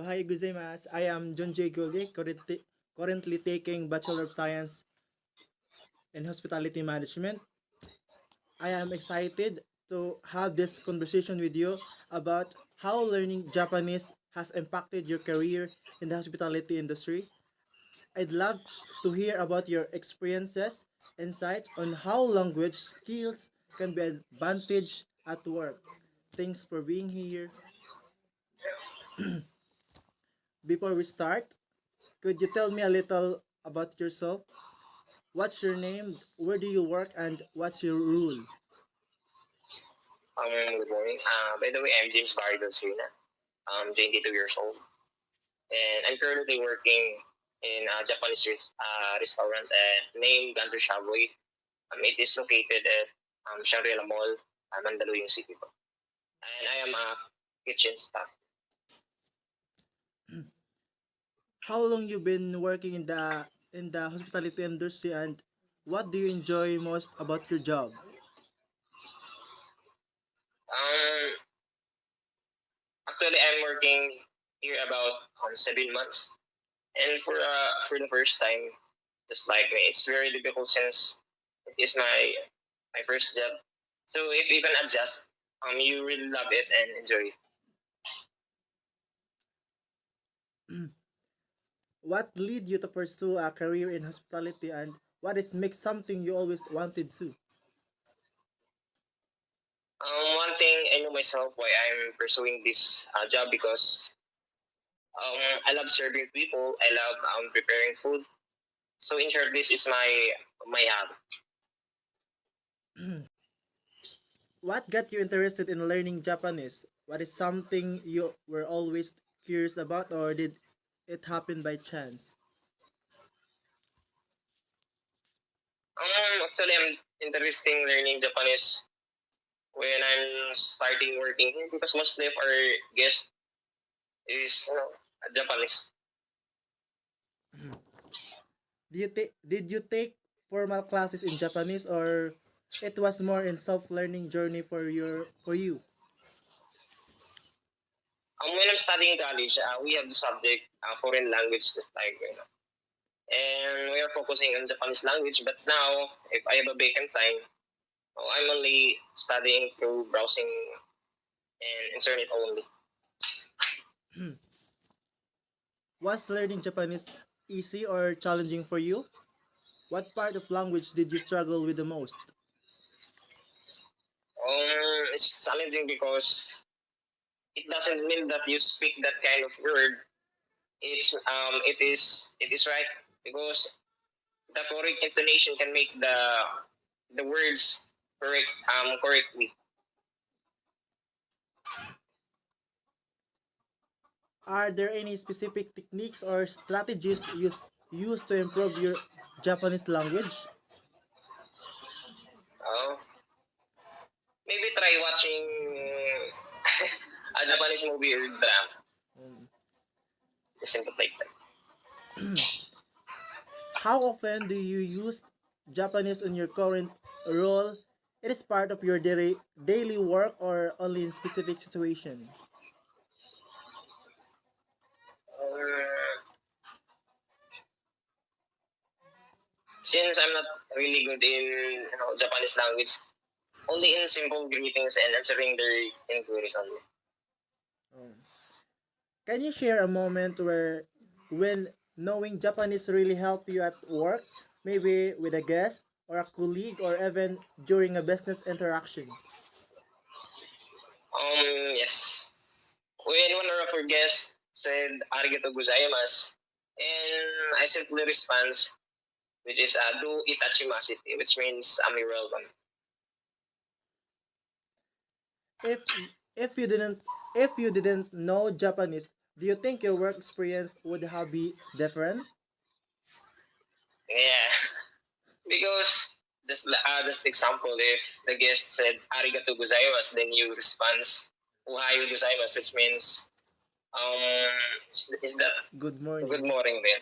Ohayou gozaimasu. I am Junjie Gulye, currently taking Bachelor of Science in Hospitality Management. I am excited to have this conversation with you about how learning Japanese has impacted your career in the hospitality industry. I'd love to hear about your experiences, insights on how language skills can be an advantage at work. Thanks for being here. Before we start, could you tell me a little about yourself? What's your name? Where do you work? And what's your role? Good morning. By the way, I'm James Barrios Serna. I'm 22 years old, and I'm currently working in a Japanese restaurant named Ganzo Shaboy. It is located at Shangri-La Mall, Mandaluyong City. And I am a kitchen staff. How long you been working in the hospitality industry, and what do you enjoy most about your job? Um, Actually, I'm working here about 7 months, and for the first time, just like me, it's very difficult since it is my first job. So if you can adjust, you really love it and enjoy it. What led you to pursue a career in hospitality, and what is make something you always wanted to? One thing I know myself why I'm pursuing this job because I love serving people. I love preparing food. So in short, this is my hobby. What got you interested in learning Japanese? What is something you were always curious about, or did it happen by chance? Actually, I'm interested in learning Japanese when I'm starting working here because mostly of our guests is Japanese. Did you take formal classes in Japanese, or it was more in self-learning journey for you? When I'm studying college, we have the subject foreign language, just like and we are focusing on Japanese language. But now, if I have a vacant time, I'm only studying through browsing and internet only. Was learning Japanese easy or challenging for you? What part of language did you struggle with the most? It's challenging because it doesn't mean that you speak that kind of word. It is right because the correct intonation can make the words correctly. Are there any specific techniques or strategies you use to improve your Japanese language? Uh, Maybe try watching a Japanese movie or drama. Um, Simple like that. how often do you use Japanese in your current role? It is part of your daily work or only in specific situation? Um, since I'm not really good in Japanese language, only in simple greetings and answering their inquiries only. Um, can you share a moment where when knowing Japanese really helped you at work, maybe with a guest or a colleague or even during a business interaction? Yes. When one of our guests said "arigato gozaimasu," and I simply respond, which is "do itachimasu," which means you're welcome. If if you didn't if you didn't know Japanese, do you think your work experience would have be different? Yeah, because just example, if the guest said "arigato gozaimasu," then you respond "ohayo gozaimasu," which means um is that Good good morning. morning then?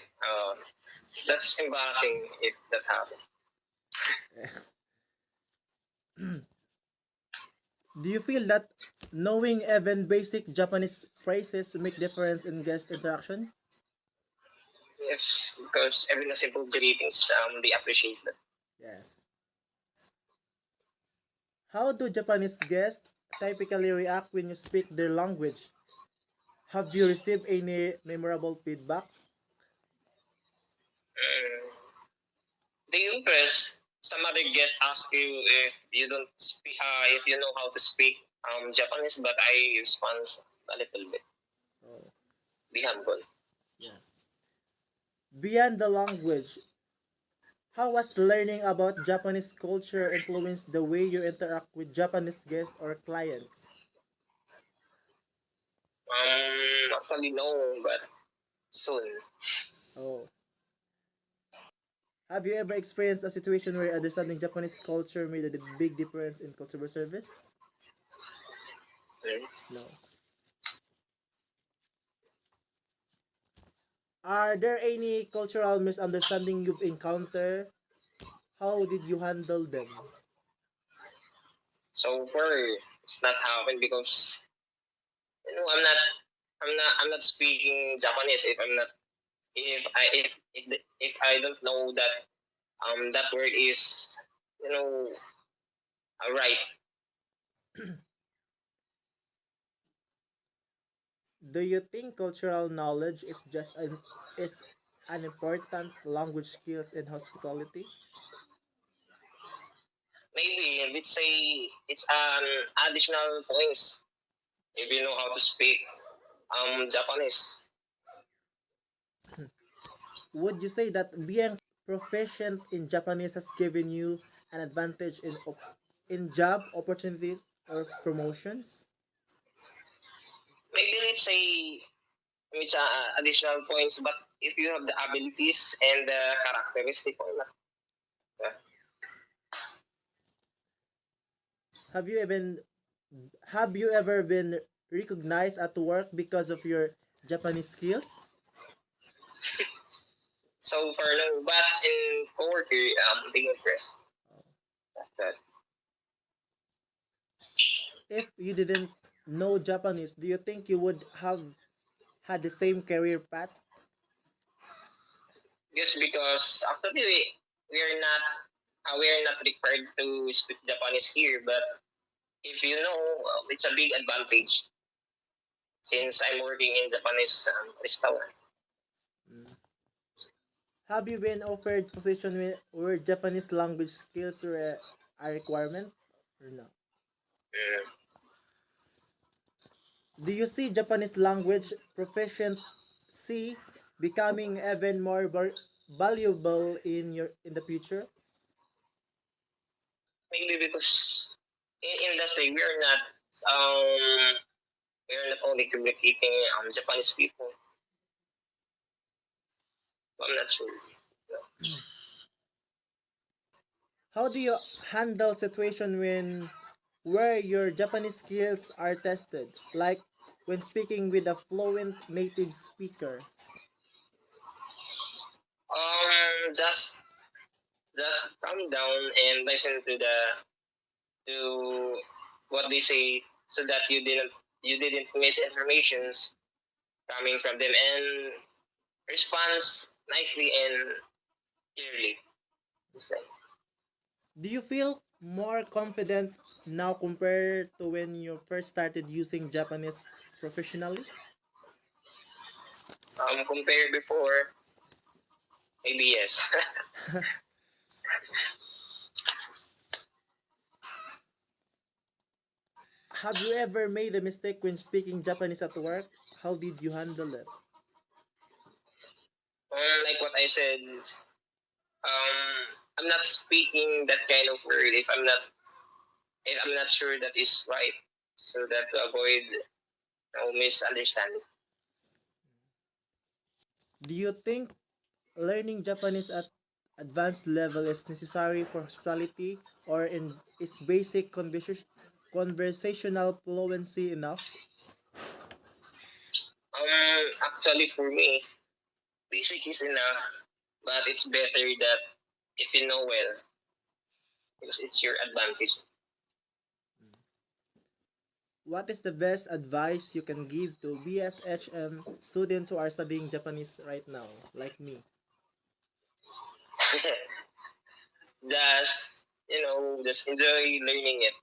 That's embarrassing if that happens. Do you feel that knowing even basic Japanese phrases make difference in guest interaction? Yes, because even the simple greetings, they appreciate that. Yes. How do Japanese guests typically react when you speak their language? Have you received any memorable feedback? Mm. They impress. Some other guests ask you if you don't speak, if you know how to speak Japanese, but I respond a little bit. Oh, Be humble. yeah. Beyond the language, how has learning about Japanese culture influenced the way you interact with Japanese guests or clients? Actually, no, but soon. Oh, have you ever experienced a situation where understanding Japanese culture made a big difference in customer service? Mm. No. Are there any cultural misunderstanding you've encountered? How did you handle them? So far, it's not happened because I'm not speaking Japanese if I don't know that that word is you know right. Do you think cultural knowledge is an important language skills in hospitality? Maybe let's say it's an additional points if you know how to speak Japanese. Would you say that being proficient in Japanese has given you an advantage in job opportunities or promotions? Maybe let's say it's additional points, but if you have the abilities and the characteristic or not. Yeah. Have you even have you ever been recognized at work because of your Japanese skills? So for now, but in coworker, being impressed. That If you didn't know Japanese, do you think you would have had the same career path? just because actually we are not required to speak Japanese here, but if you know, it's a big advantage since I'm working in Japanese restaurant. Mm. Have you been offered position where Japanese language skills were a requirement or no? Mm. Do you see Japanese language proficiency becoming even more valuable in the future? Maybe because in industry um we are not only communicating Japanese people. I'm not sure. No. How do you handle situation where your Japanese skills are tested, like when speaking with a fluent native speaker? Just calm down and listen to what they say so that you didn't miss informations coming from them and response nicely and clearly. Just like, Do you feel more confident now compared to when you first started using Japanese professionally? compare before, maybe yes. Have you ever made a mistake when speaking Japanese at work? How did you handle it? Like what I said, I'm not speaking that kind of word if I'm not sure that is right, so that to avoid no misunderstanding. Do you think learning Japanese at advanced level is necessary for hospitality or is basic conversational fluency enough? Actually, for me, basic is enough, but it's better that if you know well, because it's your advantage. What is the best advice you can give to BSHM students who are studying Japanese right now, like me? Just, just enjoy learning it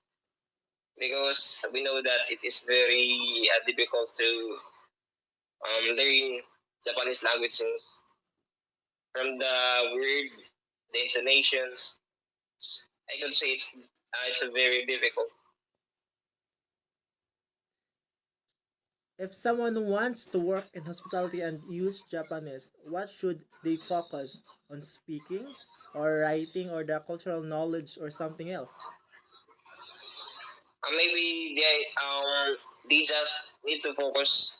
because we know that it is very difficult to learn Japanese language since from the word, the intonations, I could say it's a very difficult. If someone wants to work in hospitality and use Japanese, what should they focus on, speaking or writing or the cultural knowledge or something else? Maybe they just need to focus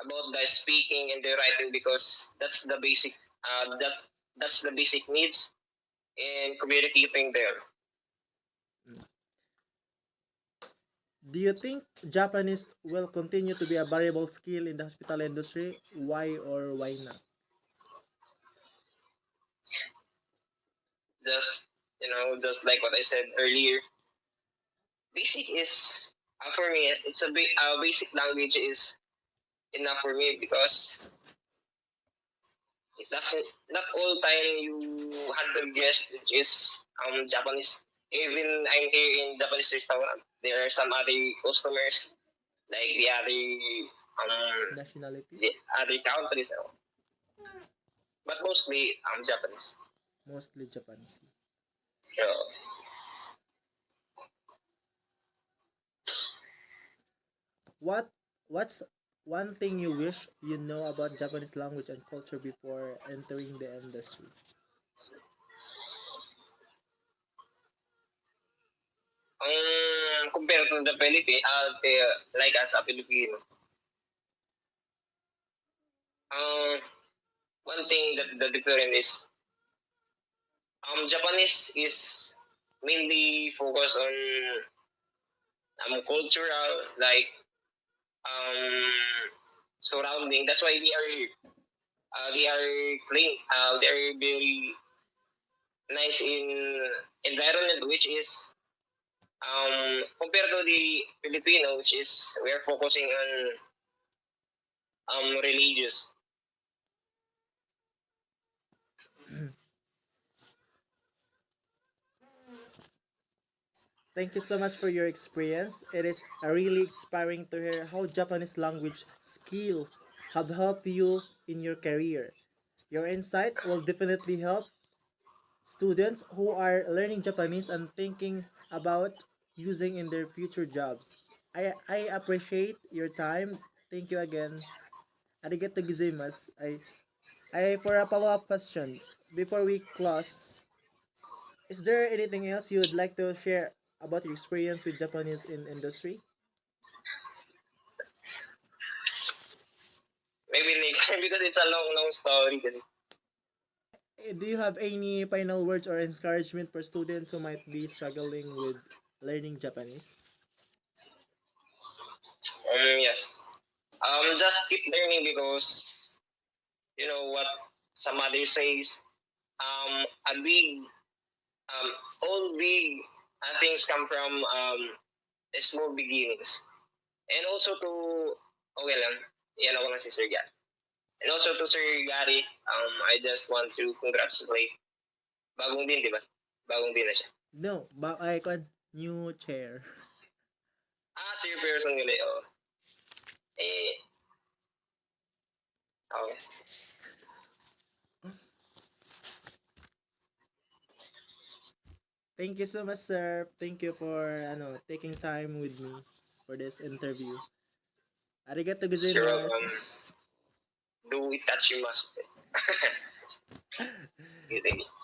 about the speaking and the writing because that's the basic needs in communicating there. Do you think Japanese will continue to be a valuable skill in the hospital industry? Why or why not? Just just like what I said earlier, basic is for me. It's basic language is enough for me because it doesn't not all time you handle guests which is Japanese. Even I'm here in Japanese restaurant, there are some other customers like Nationality? the other countries, but mostly Japanese. Mostly Japanese. So What what's one thing you wish you know about Japanese language and culture before entering the industry? compared to the Philippines, like as a Filipino, um, one thing that the different is Japanese is mainly focused on cultural like um surrounding. That's why they are clean. They are very nice in environment, which is compared to the Filipino, which is we are focusing on religious. Thank you so much for your experience. It is really inspiring to hear how Japanese language skill have helped you in your career. Your insight will definitely help students who are learning Japanese and thinking about using in their future jobs. I appreciate your time. Thank you again. Arigato gozaimasu. I for a follow-up question before we close, is there anything else you would like to share about your experience with Japanese in industry? Maybe next time because it's a long story. Do you have any final words or encouragement for students who might be struggling with learning Japanese? Yes. Just keep learning because you know what some others says. A big, all big things come from small beginnings. And also to, okay lang, yan ako na si Sir Gary. And also to Sir Gary, I just want to congratulate. Bagong din, di ba? Bagong din na siya. No, I can new chair. Chairperson nila, oh. Eh, okay. Thank you so much, sir. Thank you for taking time with me for this interview. Arigato You're gozaimasu. welcome. Do itachimasu. Okay, thank you.